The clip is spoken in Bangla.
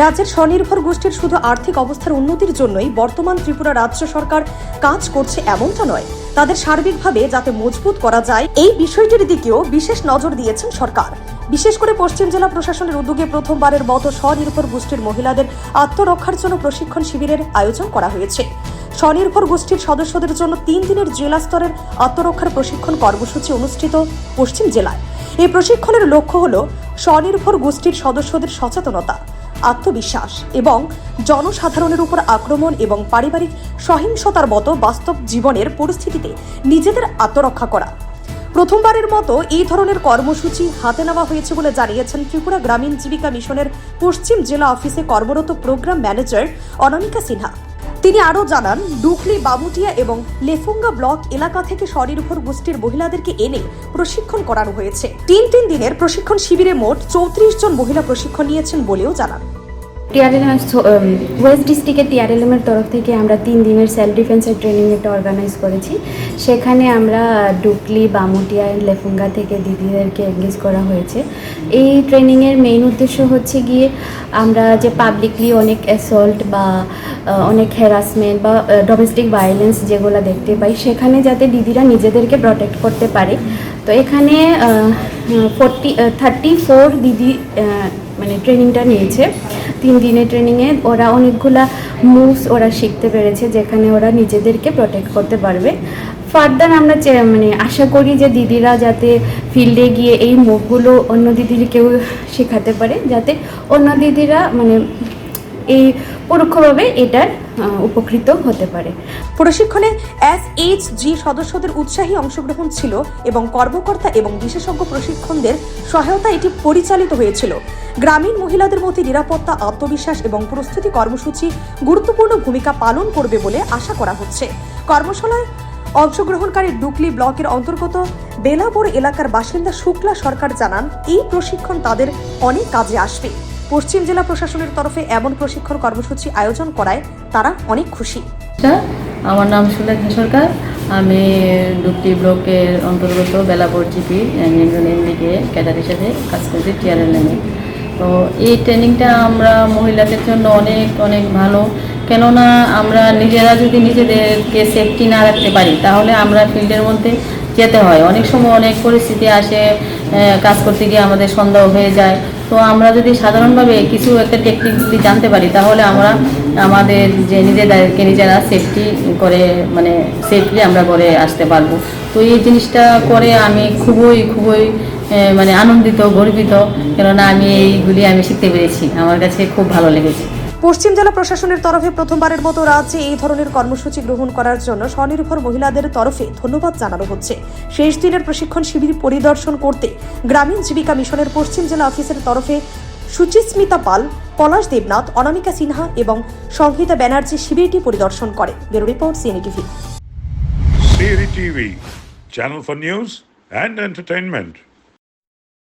রাজ্যের স্বনির্ভর গোষ্ঠীর শুধু আর্থিক অবস্থার উন্নতির জন্যই বর্তমান ত্রিপুরা রাজ্য সরকার কাজ করছে এমনটা নয়, তাদের সার্বিকভাবে যাতে মজবুত করা যায় এই বিষয়টির দিকেও বিশেষ নজর দিয়েছেন সরকার। বিশেষ করে পশ্চিম জেলা প্রশাসনের উদ্যোগে প্রথমবারের মতো স্বনির্ভর গোষ্ঠীর মহিলাদের আত্মরক্ষার জন্য প্রশিক্ষণ শিবিরের আয়োজন করা হয়েছে। স্বনির্ভর গোষ্ঠীর সদস্যদের জন্য 3 দিনের জেলা স্তরের আত্মরক্ষার প্রশিক্ষণ কর্মসূচি অনুষ্ঠিত পশ্চিম জেলায়। এই প্রশিক্ষণের লক্ষ্য হল স্বনির্ভর গোষ্ঠীর সদস্যদের সচেতনতা, আত্মবিশ্বাস এবং জনসাধারণের উপর আক্রমণ এবং পারিবারিক সহিংসতার মতো বাস্তব জীবনের পরিস্থিতিতে নিজেদের আত্মরক্ষা করা। প্রথমবারের মতো এই ধরনের কর্মসূচি হাতে নেওয়া হয়েছে বলে জানিয়েছেন ত্রিপুরা গ্রামীণ জীবিকা মিশনের পশ্চিম জেলা অফিসে কর্মরত প্রোগ্রাম ম্যানেজার অনামিকা সিনহা। তিনি আরও জানান, ডুকলি, বামুটিয়া এবং লেফুঙ্গা ব্লক এলাকা থেকে স্বনির্ভর গোষ্ঠীর মহিলাদেরকে এনে প্রশিক্ষণ করানো হয়েছে। 3 দিনের প্রশিক্ষণ শিবিরে মোট 34 জন মহিলা প্রশিক্ষণ নিয়েছেন বলেও জানান। ওয়েস্ট ডিস্ট্রিক্টের TRLM এর তরফ থেকে আমরা 3 দিনের সেলফ ডিফেন্সের ট্রেনিং একটা অর্গানাইজ করেছি। সেখানে আমরা ডুকলি, বামুটিয়া এন্ড লেফুঙ্গা থেকে দিদিদেরকে এনগেজ করা হয়েছে। এই ট্রেনিংয়ের মেইন উদ্দেশ্য হচ্ছে গিয়ে আমরা যে পাবলিকলি অনেক অ্যাসল্ট বা অনেক হ্যারাসমেন্ট বা ডোমেস্টিক ভায়োলেন্স যেগুলো দেখতে পাই, সেখানে যাতে দিদিরা নিজেদেরকে প্রোটেক্ট করতে পারে। তো এখানে 34 দিদি মানে ট্রেনিংটা নিয়েছে। 3 দিনের ট্রেনিংয়ে ওরা অনেকগুলা মুভস ওরা শিখতে পেরেছে, যেখানে ওরা নিজেদেরকে প্রোটেক্ট করতে পারবে। ফার্দার আমরা আশা করি যে দিদিরা যাতে ফিল্ডে গিয়ে এই মুভগুলো অন্য দিদিকেও শেখাতে পারে, যাতে অন্য দিদিরা এই পরোক্ষভাবে এটার উপকৃত হতে পারে। প্রশিক্ষণে SHG সদস্যদের উৎসাহী অংশগ্রহণ ছিল এবং কর্মকর্তা এবং বিশেষজ্ঞ প্রশিক্ষণদের সহায়তা এটি পরিচালিত হয়েছিল। গ্রামীণ মহিলাদের মধ্যে নিরাপত্তা, আত্মবিশ্বাস এবং প্রস্তুতি কর্মসূচি গুরুত্বপূর্ণ ভূমিকা পালন করবে বলে আশা করা হচ্ছে। কর্মশালায় অংশগ্রহণকারী ডুকলি ব্লকের অন্তর্গত বেলাবোর এলাকার বাসিন্দা শুক্লা সরকার জানান, এই প্রশিক্ষণ তাদের অনেক কাজে আসবে। পশ্চিম জেলা প্রশাসনের তরফে এমন প্রশিক্ষণ কর্মসূচি আয়োজন করায় তারা অনেক খুশি। আমার নাম সুলেখা সরকার, আমি ডুকলি ব্লকের অন্তর্গত বেলাবোর জিপি একজন এমবিকে ক্যাডার হিসেবে কাজ করছি TRLM-এ। তো এই ট্রেনিংটা আমরা মহিলাদের জন্য অনেক অনেক ভালো, কেননা আমরা নিজেরা যদি নিজেদেরকে সেফটি না রাখতে পারি তাহলে আমরা ফিল্ডের মধ্যে যেতে হয়। অনেক সময় অনেক পরিস্থিতি আসে, কাজ করতে গিয়ে আমাদের সন্দেহ হয়ে যায়। তো আমরা যদি সাধারণভাবে কিছু একটা টেকনিক যদি জানতে পারি তাহলে আমরা আমাদের যে নিজেদেরকে নিজেরা সেফটি করে সেফলি আমরা করে আসতে পারবো। তো এই জিনিসটা করে আমি খুবই আনন্দিত, গর্বিত, কেননা আমি এইগুলি শিখতে পেরেছি। আমার কাছে খুব ভালো লেগেছে। পশ্চিম জেলা প্রশাসনের তরফে প্রথমবারের মতো রাজ্যে এই ধরনের কর্মসূচি গ্রহণ করার জন্য স্বনির্ভর মহিলাদের তরফে ধন্যবাদ জানানো হচ্ছে। শেষ দিনের প্রশিক্ষণ শিবির পরিদর্শন করতে গ্রামীণ জীবিকা মিশনের পশ্চিম জেলা অফিসের তরফে সুচিস্মিতা পাল, পলাশ দেবনাথ, অনামিকা সিনহা এবং সংহিতা ব্যানার্জি শিবিরটি পরিদর্শন করে। Bureau report, CNA TV। CNA TV, channel for news and entertainment.